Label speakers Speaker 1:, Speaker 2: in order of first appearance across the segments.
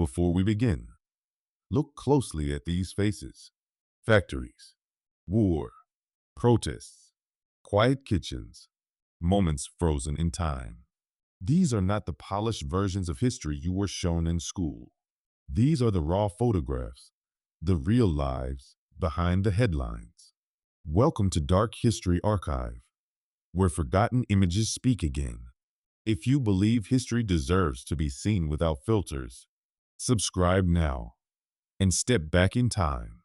Speaker 1: Before we begin, look closely at these faces. Factories, war, protests, quiet kitchens, moments frozen in time. These are not the polished versions of history you were shown in school. These are the raw photographs, the real lives behind the headlines. Welcome to Dark History Archive, where forgotten images speak again. If you believe history deserves to be seen without filters, subscribe now and step back in time.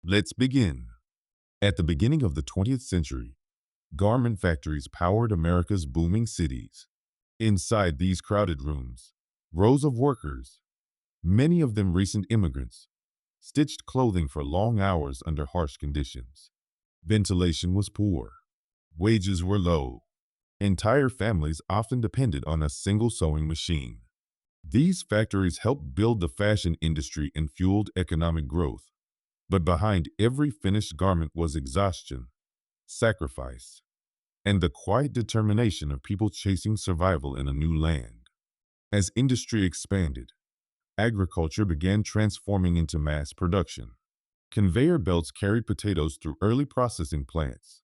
Speaker 1: Let's begin. At the beginning of the 20th century, garment factories powered America's booming cities. Inside these crowded rooms, rows of workers, many of them recent immigrants, stitched clothing for long hours under harsh conditions. Ventilation was poor. Wages were low. Entire families often depended on a single sewing machine. These factories helped build the fashion industry and fueled economic growth. But behind every finished garment was exhaustion, sacrifice, and the quiet determination of people chasing survival in a new land. As industry expanded, agriculture began transforming into mass production. Conveyor belts carried potatoes through early processing plants,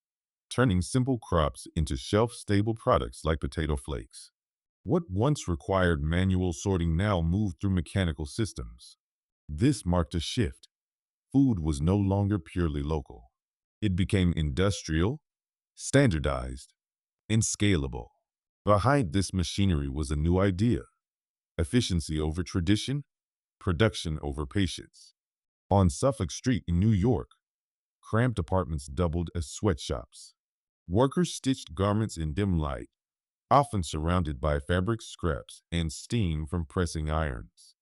Speaker 1: turning simple crops into shelf-stable products like potato flakes. What once required manual sorting now moved through mechanical systems. This marked a shift. Food was no longer purely local. It became industrial, standardized, and scalable. Behind this machinery was a new idea: efficiency over tradition, production over patience. On Suffolk Street in New York, cramped apartments doubled as sweatshops. Workers stitched garments in dim light, often surrounded by fabric scraps and steam from pressing irons.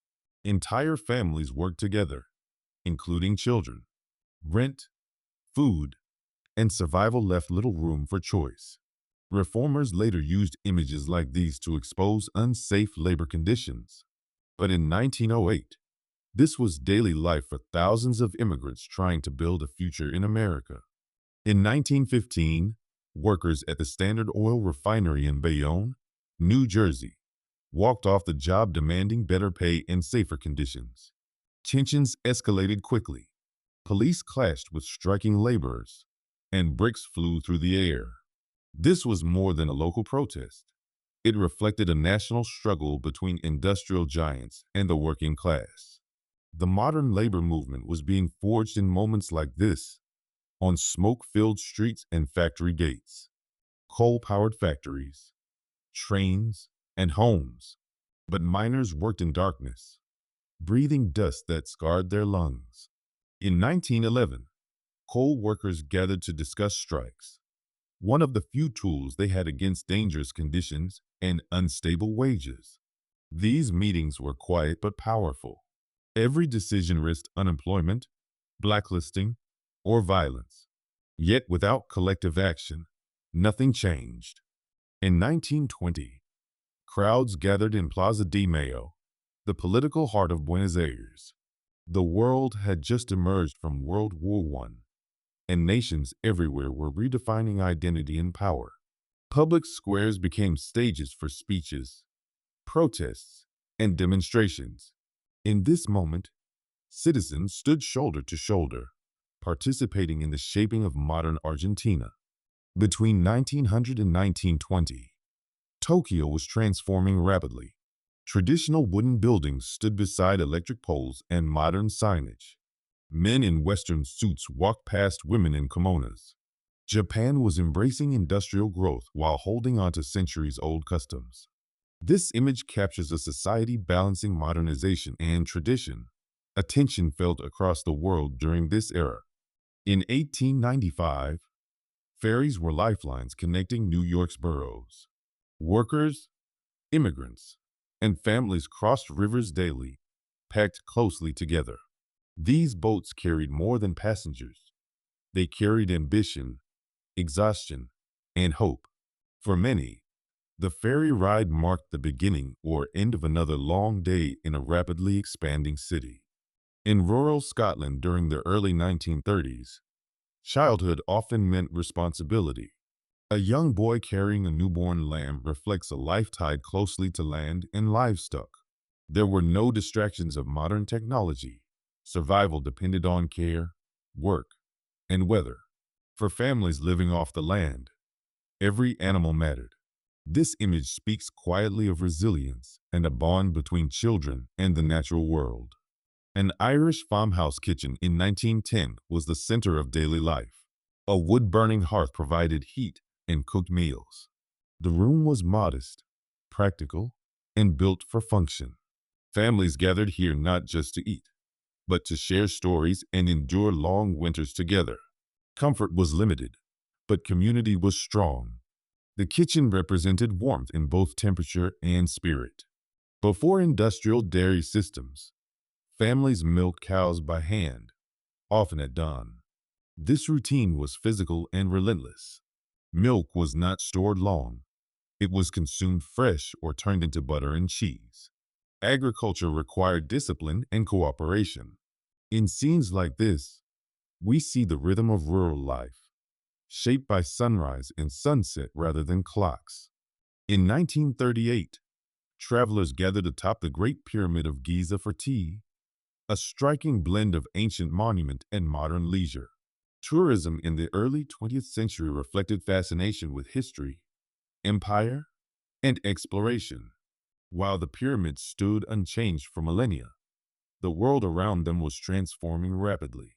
Speaker 1: Entire families worked together, including children. Rent, food, and survival left little room for choice. Reformers later used images like these to expose unsafe labor conditions. But in 1908, this was daily life for thousands of immigrants trying to build a future in America. In 1915, workers at the Standard Oil refinery in Bayonne, New Jersey, walked off the job demanding better pay and safer conditions. Tensions escalated quickly. Police clashed with striking laborers, and bricks flew through the air. This was more than a local protest. It reflected a national struggle between industrial giants and the working class. The modern labor movement was being forged in moments like this, on smoke-filled streets and factory gates. Coal-powered factories, trains, and homes. But miners worked in darkness, breathing dust that scarred their lungs. In 1911, coal workers gathered to discuss strikes, one of the few tools they had against dangerous conditions and unstable wages. These meetings were quiet but powerful. Every decision risked unemployment, blacklisting, or violence. Yet without collective action, nothing changed. In 1920, crowds gathered in Plaza de Mayo, the political heart of Buenos Aires. The world had just emerged from World War I, and nations everywhere were redefining identity and power. Public squares became stages for speeches, protests, and demonstrations. In this moment, citizens stood shoulder to shoulder, participating in the shaping of modern Argentina. Between 1900 and 1920, Tokyo was transforming rapidly. Traditional wooden buildings stood beside electric poles and modern signage. Men in Western suits walked past women in kimonos. Japan was embracing industrial growth while holding on to centuries-old customs. This image captures a society balancing modernization and tradition, a tension felt across the world during this era. In 1895, ferries were lifelines connecting New York's boroughs. Workers, immigrants, and families crossed rivers daily, packed closely together. These boats carried more than passengers. They carried ambition, exhaustion, and hope. For many, the ferry ride marked the beginning or end of another long day in a rapidly expanding city. In rural Scotland during the early 1930s, childhood often meant responsibility. A young boy carrying a newborn lamb reflects a life tied closely to land and livestock. There were no distractions of modern technology. Survival depended on care, work, and weather. For families living off the land, every animal mattered. This image speaks quietly of resilience and a bond between children and the natural world. An Irish farmhouse kitchen in 1910 was the center of daily life. A wood-burning hearth provided heat and cooked meals. The room was modest, practical, and built for function. Families gathered here not just to eat, but to share stories and endure long winters together. Comfort was limited, but community was strong. The kitchen represented warmth in both temperature and spirit. Before industrial dairy systems, families milked cows by hand, often at dawn. This routine was physical and relentless. Milk was not stored long. It was consumed fresh or turned into butter and cheese. Agriculture required discipline and cooperation. In scenes like this, we see the rhythm of rural life, shaped by sunrise and sunset rather than clocks. In 1938, travelers gathered atop the Great Pyramid of Giza for tea, a striking blend of ancient monument and modern leisure. Tourism in the early 20th century reflected fascination with history, empire, and exploration. While the pyramids stood unchanged for millennia, the world around them was transforming rapidly.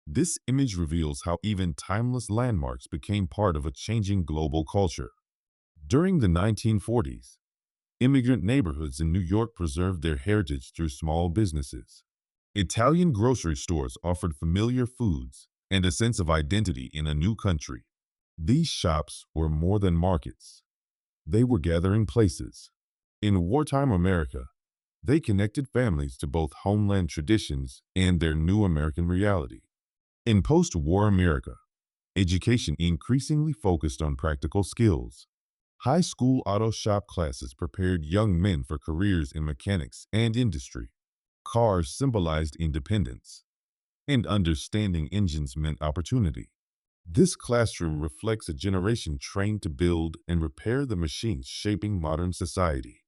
Speaker 1: This image reveals how even timeless landmarks became part of a changing global culture. During the 1940s, immigrant neighborhoods in New York preserved their heritage through small businesses. Italian grocery stores offered familiar foods and a sense of identity in a new country. These shops were more than markets. They were gathering places. In wartime America, they connected families to both homeland traditions and their new American reality. In post-war America, education increasingly focused on practical skills. High school auto shop classes prepared young men for careers in mechanics and industry. Cars symbolized independence, and understanding engines meant opportunity. This classroom reflects a generation trained to build and repair the machines shaping modern society.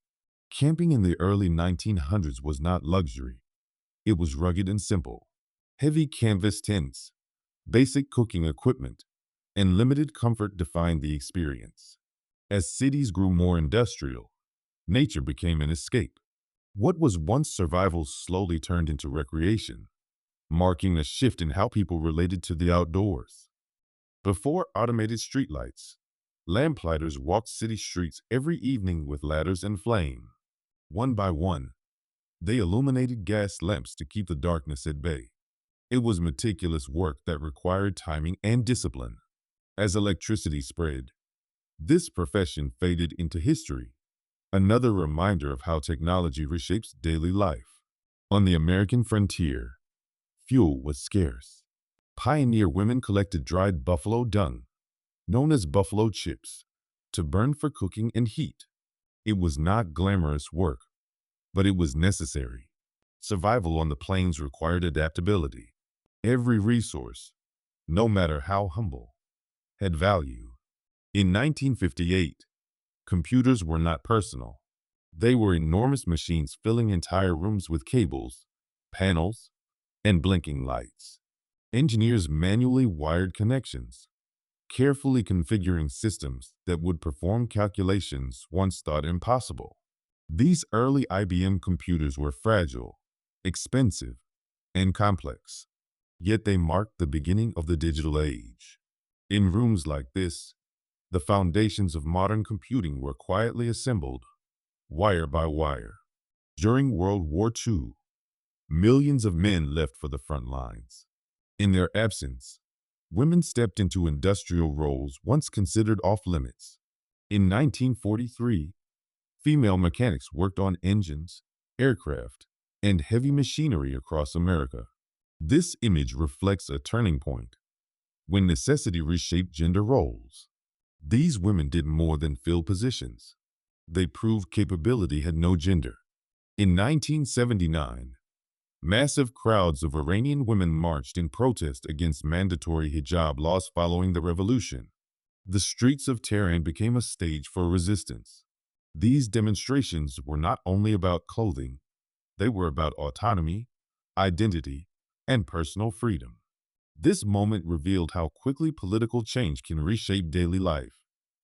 Speaker 1: Camping in the early 1900s was not luxury. It was rugged and simple. Heavy canvas tents, basic cooking equipment, and limited comfort defined the experience. As cities grew more industrial, nature became an escape. What was once survival slowly turned into recreation, marking a shift in how people related to the outdoors. Before automated streetlights, lamplighters walked city streets every evening with ladders and flame. One by one, they illuminated gas lamps to keep the darkness at bay. It was meticulous work that required timing and discipline. As electricity spread, this profession faded into history, another reminder of how technology reshapes daily life. On the American frontier, fuel was scarce. Pioneer women collected dried buffalo dung, known as buffalo chips, to burn for cooking and heat. It was not glamorous work, but it was necessary. Survival on the plains required adaptability. Every resource, no matter how humble, had value. In 1958, computers were not personal. They were enormous machines filling entire rooms with cables, panels, and blinking lights. Engineers manually wired connections, carefully configuring systems that would perform calculations once thought impossible. These early IBM computers were fragile, expensive, and complex, yet they marked the beginning of the digital age. In rooms like this, the foundations of modern computing were quietly assembled, wire by wire. During World War II, millions of men left for the front lines. In their absence, women stepped into industrial roles once considered off-limits. In 1943, female mechanics worked on engines, aircraft, and heavy machinery across America. This image reflects a turning point, when necessity reshaped gender roles. These women did more than fill positions. They proved capability had no gender. In 1979, massive crowds of Iranian women marched in protest against mandatory hijab laws following the revolution. The streets of Tehran became a stage for resistance. These demonstrations were not only about clothing, They were about autonomy, identity, and personal freedom. This moment revealed how quickly political change can reshape daily life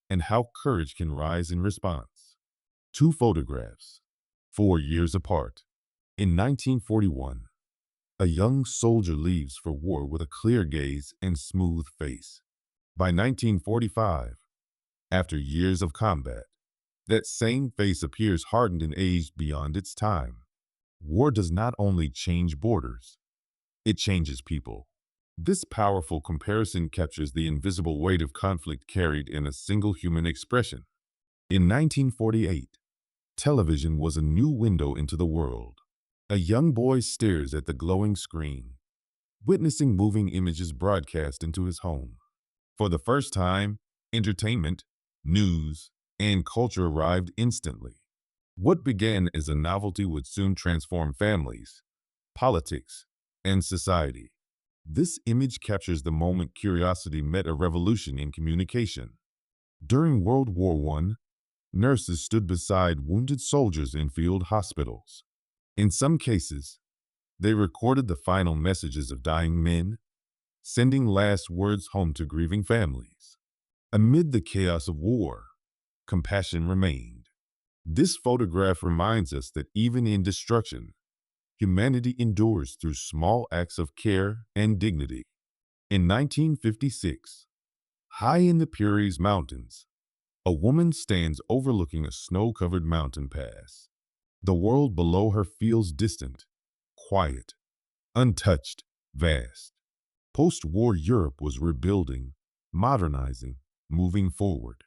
Speaker 1: and how courage can rise in response. Two photographs, 4 years apart. In 1941, a young soldier leaves for war with a clear gaze and smooth face. By 1945, after years of combat, that same face appears hardened and aged beyond its time. War does not only change borders, it changes people. This powerful comparison captures the invisible weight of conflict carried in a single human expression. In 1948, television was a new window into the world. A young boy stares at the glowing screen, witnessing moving images broadcast into his home. For the first time, entertainment, news, and culture arrived instantly. What began as a novelty would soon transform families, politics, and society. This image captures the moment curiosity met a revolution in communication. During World War I, nurses stood beside wounded soldiers in field hospitals. In some cases, they recorded the final messages of dying men, sending last words home to grieving families. Amid the chaos of war, compassion remained. This photograph reminds us that even in destruction, humanity endures through small acts of care and dignity. In 1956, high in the Pyrenees Mountains, a woman stands overlooking a snow-covered mountain pass. The world below her feels distant, quiet, untouched, vast. Post-war Europe was rebuilding, modernizing, moving forward.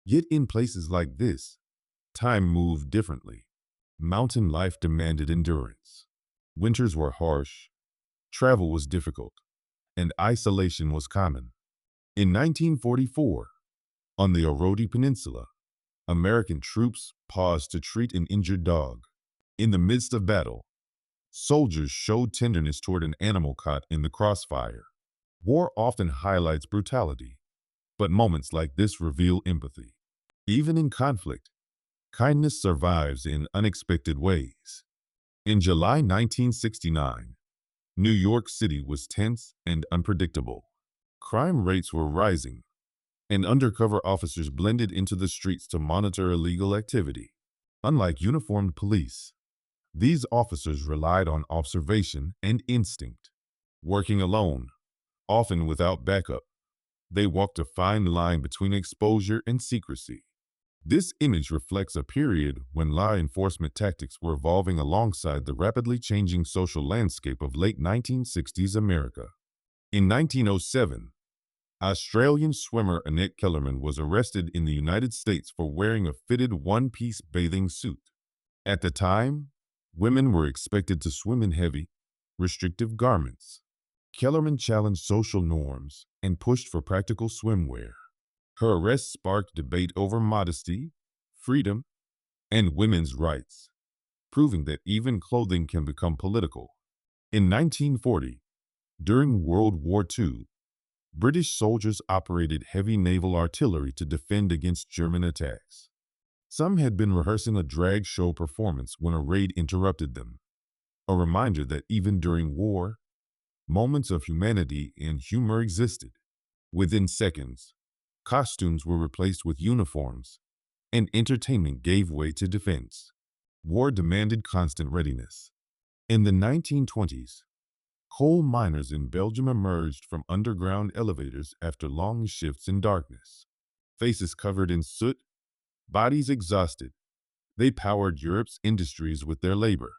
Speaker 1: Yet in places like this, time moved differently. Mountain life demanded endurance. Winters were harsh, travel was difficult, and isolation was common. In 1944, on the Orodi Peninsula, American troops paused to treat an injured dog. In the midst of battle, soldiers showed tenderness toward an animal caught in the crossfire. War often highlights brutality, but moments like this reveal empathy. Even in conflict, kindness survives in unexpected ways. In July 1969, New York City was tense and unpredictable. Crime rates were rising, and undercover officers blended into the streets to monitor illegal activity. Unlike uniformed police, these officers relied on observation and instinct. Working alone, often without backup, they walked a fine line between exposure and secrecy. This image reflects a period when law enforcement tactics were evolving alongside the rapidly changing social landscape of late 1960s America. In 1907, Australian swimmer Annette Kellerman was arrested in the United States for wearing a fitted one-piece bathing suit. At the time, women were expected to swim in heavy, restrictive garments. Kellerman challenged social norms and pushed for practical swimwear. Her arrest sparked debate over modesty, freedom, and women's rights, proving that even clothing can become political. In 1940, during World War II, British soldiers operated heavy naval artillery to defend against German attacks. Some had been rehearsing a drag show performance when a raid interrupted them, a reminder that even during war, moments of humanity and humor existed. Within seconds, costumes were replaced with uniforms, and entertainment gave way to defense. War demanded constant readiness. In the 1920s, coal miners in Belgium emerged from underground elevators after long shifts in darkness. Faces covered in soot, bodies exhausted, they powered Europe's industries with their labor.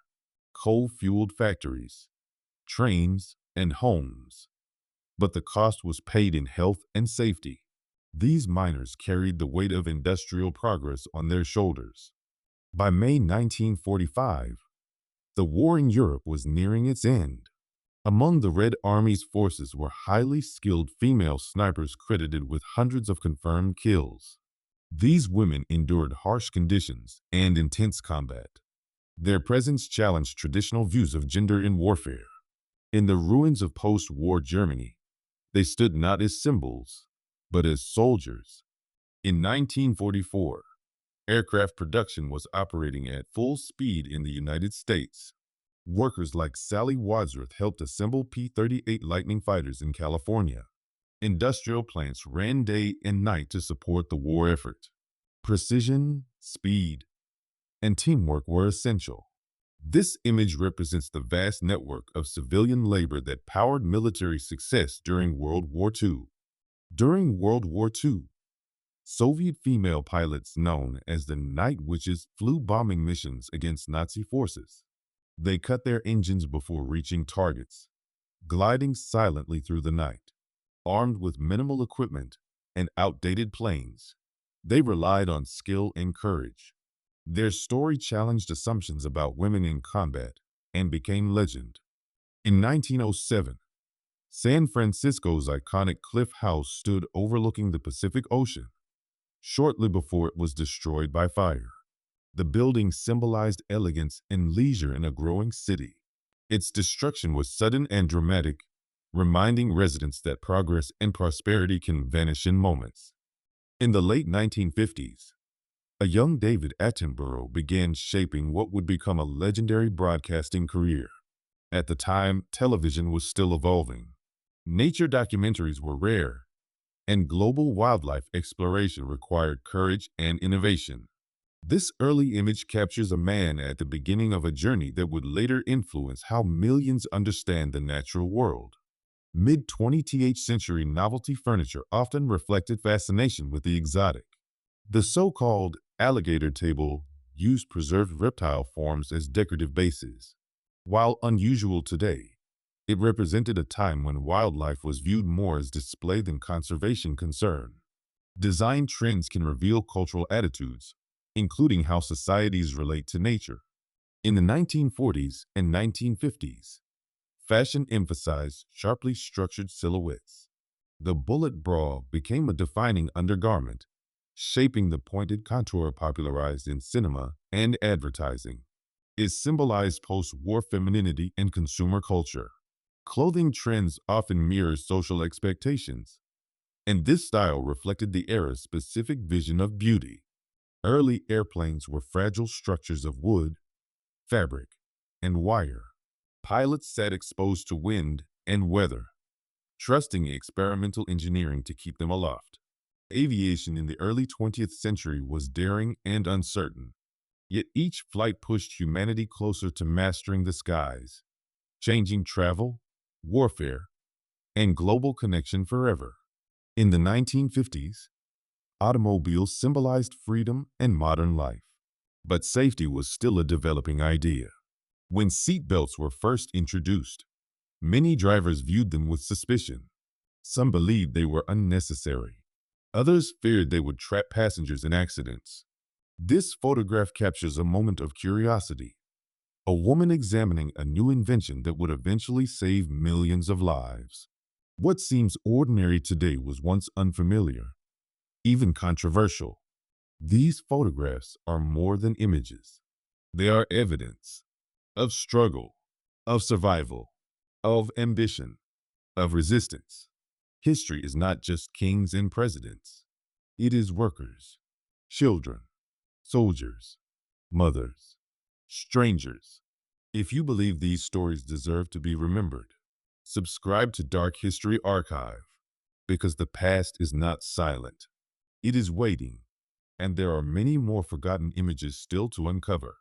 Speaker 1: Coal-fueled factories, trains, and homes. But the cost was paid in health and safety. These miners carried the weight of industrial progress on their shoulders. By May 1945, the war in Europe was nearing its end. Among the Red Army's forces were highly skilled female snipers credited with hundreds of confirmed kills. These women endured harsh conditions and intense combat. Their presence challenged traditional views of gender in warfare. In the ruins of post-war Germany, they stood not as symbols, but as soldiers. In 1944, aircraft production was operating at full speed in the United States. Workers like Sally Wadsworth helped assemble P-38 Lightning fighters in California. Industrial plants ran day and night to support the war effort. Precision, speed, and teamwork were essential. This image represents the vast network of civilian labor that powered military success during World War II. During World War II, Soviet female pilots known as the Night Witches flew bombing missions against Nazi forces. They cut their engines before reaching targets, gliding silently through the night. Armed with minimal equipment and outdated planes, they relied on skill and courage. Their story challenged assumptions about women in combat and became legend. In 1907, San Francisco's iconic Cliff House stood overlooking the Pacific Ocean, shortly before it was destroyed by fire. The building symbolized elegance and leisure in a growing city. Its destruction was sudden and dramatic, reminding residents that progress and prosperity can vanish in moments. In the late 1950s, a young David Attenborough began shaping what would become a legendary broadcasting career. At the time, television was still evolving. Nature documentaries were rare, and global wildlife exploration required courage and innovation. This early image captures a man at the beginning of a journey that would later influence how millions understand the natural world. Mid-20th century novelty furniture often reflected fascination with the exotic. The so-called alligator table used preserved reptile forms as decorative bases. While unusual today, it represented a time when wildlife was viewed more as display than conservation concern. Design trends can reveal cultural attitudes, including how societies relate to nature. In the 1940s and 1950s, fashion emphasized sharply structured silhouettes. The bullet bra became a defining undergarment, shaping the pointed contour popularized in cinema and advertising. It symbolized post-war femininity and consumer culture. Clothing trends often mirrored social expectations, and this style reflected the era's specific vision of beauty. Early airplanes were fragile structures of wood, fabric, and wire. Pilots sat exposed to wind and weather, trusting experimental engineering to keep them aloft. Aviation in the early 20th century was daring and uncertain, yet each flight pushed humanity closer to mastering the skies, changing travel, warfare, and global connection forever. In the 1950s, automobiles symbolized freedom and modern life, but safety was still a developing idea. When seatbelts were first introduced, many drivers viewed them with suspicion. Some believed they were unnecessary. Others feared they would trap passengers in accidents. This photograph captures a moment of curiosity, a woman examining a new invention that would eventually save millions of lives. What seems ordinary today was once unfamiliar, even controversial. These photographs are more than images. They are evidence of struggle, of survival, of ambition, of resistance. History is not just kings and presidents. It is workers, children, soldiers, mothers, strangers. If you believe these stories deserve to be remembered, subscribe to Dark History Archive, because the past is not silent. It is waiting, and there are many more forgotten images still to uncover.